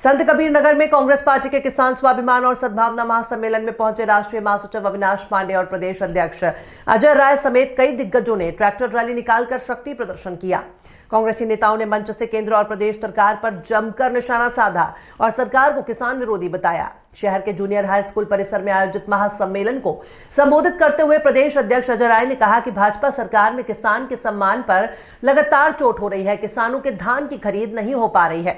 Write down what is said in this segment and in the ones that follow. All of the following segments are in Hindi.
संत कबीर नगर में कांग्रेस पार्टी के किसान स्वाभिमान और सद्भावना महासम्मेलन में पहुंचे राष्ट्रीय महासचिव अविनाश पांडे और प्रदेश अध्यक्ष अजय राय समेत कई दिग्गजों ने ट्रैक्टर रैली निकालकर शक्ति प्रदर्शन किया। कांग्रेसी नेताओं ने मंच से केंद्र और प्रदेश सरकार पर जमकर निशाना साधा और सरकार को किसान विरोधी बताया। शहर के जूनियर हाई स्कूल परिसर में आयोजित महासम्मेलन को संबोधित करते हुए प्रदेश अध्यक्ष अजय राय ने कहा कि भाजपा सरकार में किसान के सम्मान पर लगातार चोट हो रही है। किसानों के धान की खरीद नहीं हो पा रही है।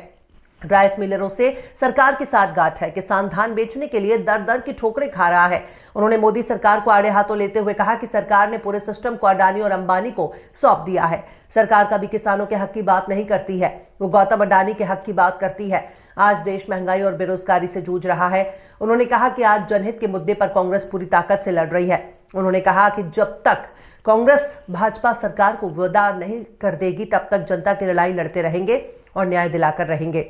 राइस मिलरों से सरकार की साठगांठ है। किसान धान बेचने के लिए दर दर की ठोकरें खा रहा है। उन्होंने मोदी सरकार को आड़े हाथों लेते हुए कहा कि सरकार ने पूरे सिस्टम को अडानी और अंबानी को सौंप दिया है। सरकार कभी किसानों के हक की बात नहीं करती है, वो गौतम अडानी के हक की बात करती है। आज देश महंगाई और बेरोजगारी से जूझ रहा है। उन्होंने कहा कि आज जनहित के मुद्दे पर कांग्रेस पूरी ताकत से लड़ रही है। उन्होंने कहा कि जब तक कांग्रेस भाजपा सरकार को विदा नहीं कर देगी तब तक जनता की लड़ाई लड़ते रहेंगे और न्याय दिलाकर रहेंगे।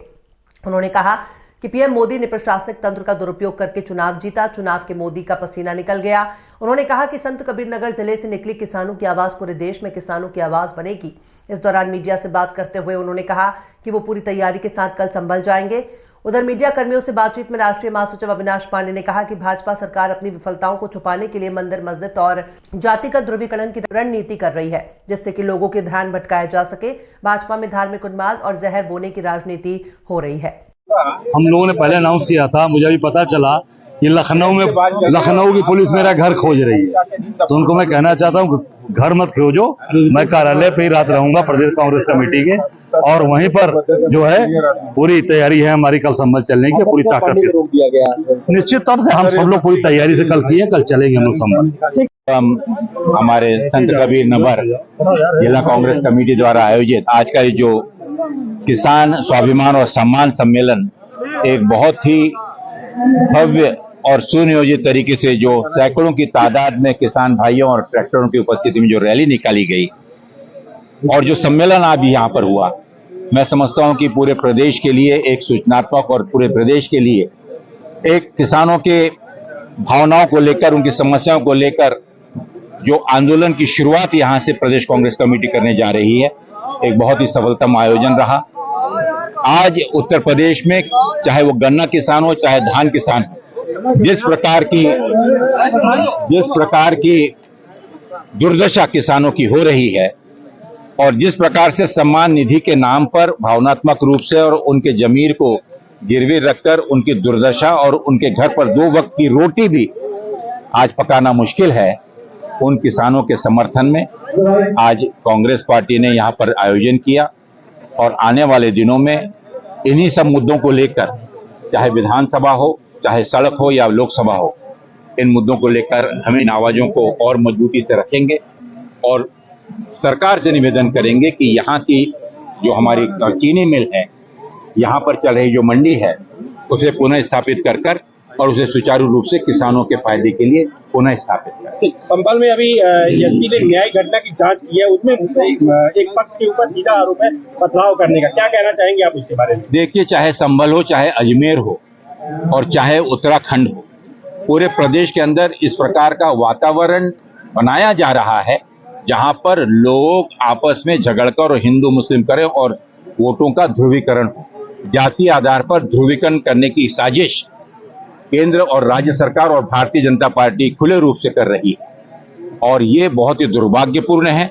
उन्होंने कहा कि पीएम मोदी ने प्रशासनिक तंत्र का दुरुपयोग करके चुनाव जीता। चुनाव के मोदी का पसीना निकल गया। उन्होंने कहा कि संत कबीर नगर जिले से निकली किसानों की आवाज पूरे देश में किसानों की आवाज बनेगी। इस दौरान मीडिया से बात करते हुए उन्होंने कहा कि वो पूरी तैयारी के साथ कल संभल जाएंगे। उधर मीडिया कर्मियों से बातचीत में राष्ट्रीय महासचिव अविनाश पांडे ने कहा कि भाजपा सरकार अपनी विफलताओं को छुपाने के लिए मंदिर मस्जिद और जातिगत ध्रुवीकरण की रणनीति कर रही है, जिससे कि लोगों के ध्यान भटकाया जा सके। भाजपा में धार्मिक उन्माद और जहर बोने की राजनीति हो रही है। हम लोगों ने पहले अनाउंस किया था, मुझे अभी पता चला कि लखनऊ की पुलिस मेरा घर खोज रही है। तो उनको मैं कहना चाहता हूँ घर मत खोजो, मैं कार्यालय पे ही रात रहूंगा प्रदेश कांग्रेस कमेटी के, और वहीं पर जो है पूरी तैयारी है हमारी कल संभल चलने की पूरी ताकत के साथ। निश्चित तौर से हम सब लोग पूरी तैयारी से कल किए, कल चलेंगे हम लोग संभल। हमारे संत कबीर नगर जिला कांग्रेस कमेटी द्वारा आयोजित आज का जो किसान स्वाभिमान और सम्मान सम्मेलन एक बहुत ही भव्य और सुनियोजित तरीके से जो सैकड़ों की तादाद में किसान भाइयों और ट्रैक्टरों की उपस्थिति में जो रैली निकाली गई और जो सम्मेलन आज यहाँ पर हुआ, मैं समझता हूँ कि पूरे प्रदेश के लिए एक सूचनात्मक और पूरे प्रदेश के लिए एक किसानों के भावनाओं को लेकर, उनकी समस्याओं को लेकर जो आंदोलन की शुरुआत यहाँ से प्रदेश कांग्रेस कमेटी करने जा रही है, एक बहुत ही सफलतम आयोजन रहा। आज उत्तर प्रदेश में चाहे वो गन्ना किसान हो चाहे धान किसान हो, जिस प्रकार की दुर्दशा किसानों की हो रही है और जिस प्रकार से सम्मान निधि के नाम पर भावनात्मक रूप से और उनके जमीर को गिरवी रखकर उनकी दुर्दशा और उनके घर पर 2 वक्त की रोटी भी आज पकाना मुश्किल है, उन किसानों के समर्थन में आज कांग्रेस पार्टी ने यहाँ पर आयोजन किया। और आने वाले दिनों में इन्हीं सब मुद्दों को लेकर, चाहे विधानसभा हो चाहे सड़क हो या लोकसभा हो, इन मुद्दों को लेकर हम इन आवाजों को और मजबूती से रखेंगे और सरकार से निवेदन करेंगे कि यहाँ की जो हमारी चीनी मिल है, यहाँ पर चल रही जो मंडी है, उसे पुनः स्थापित कर और उसे सुचारू रूप से किसानों के फायदे के लिए पुनः स्थापित करें। संभल में अभी एसपी ने न्याय घटना की जांच की है, उसमें एक पक्ष के ऊपर सीधा आरोप है बदलाव करने का, क्या कहना चाहेंगे आप इसके बारे में? देखिए, चाहे संभल हो, चाहे अजमेर हो और चाहे उत्तराखंड हो, पूरे प्रदेश के अंदर इस प्रकार का वातावरण बनाया जा रहा है जहां पर लोग आपस में झगड़कर और हिंदू मुस्लिम करें और वोटों का ध्रुवीकरण हो। जातीय आधार पर ध्रुवीकरण करने की साजिश केंद्र और राज्य सरकार और भारतीय जनता पार्टी खुले रूप से कर रही है और ये बहुत ही दुर्भाग्यपूर्ण है।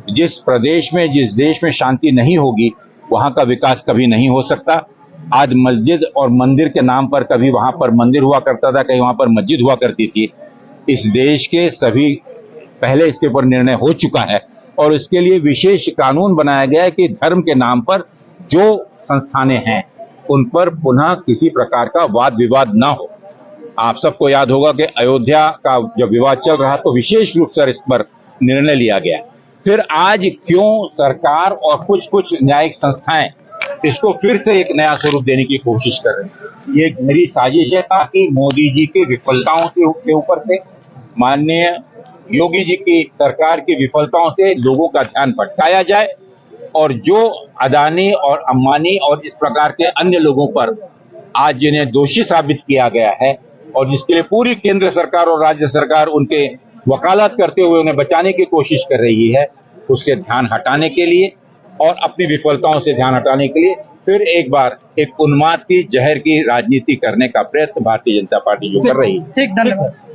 जिस प्रदेश में, जिस देश में शांति नहीं होगी, वहां का विकास कभी नहीं हो सकता। आज मस्जिद और मंदिर के नाम पर कभी वहां पर मंदिर हुआ करता था, कहीं वहां पर मस्जिद हुआ करती थी। इस देश के सभी पहले इसके ऊपर निर्णय हो चुका है और इसके लिए विशेष कानून बनाया गया है कि धर्म के नाम पर जो संस्थानें हैं उन पर पुनः किसी प्रकार का वाद विवाद ना हो। आप सबको याद होगा कि अयोध्या का जब विवाद चल रहा तो विशेष रूप से इस पर निर्णय लिया गया। फिर आज क्यों सरकार और कुछ न्यायिक संस्थाएं इसको फिर से एक नया स्वरूप देने की कोशिश कर रही है? ये गहरी साजिश है ताकि मोदी जी की विफलताओं के ऊपर से, माननीय योगी जी की सरकार की विफलताओं से लोगों का ध्यान भटकाया जाए और जो अडानी और अंबानी और इस प्रकार के अन्य लोगों पर आज जिन्हें दोषी साबित किया गया है और जिसके लिए पूरी केंद्र सरकार और राज्य सरकार उनके वकालत करते हुए उन्हें बचाने की कोशिश कर रही है, उससे ध्यान हटाने के लिए और अपनी विफलताओं से ध्यान हटाने के लिए फिर एक बार एक उन्माद की जहर की राजनीति करने का प्रयत्न भारतीय जनता पार्टी जो कर रही है। ठीक, धन्यवाद।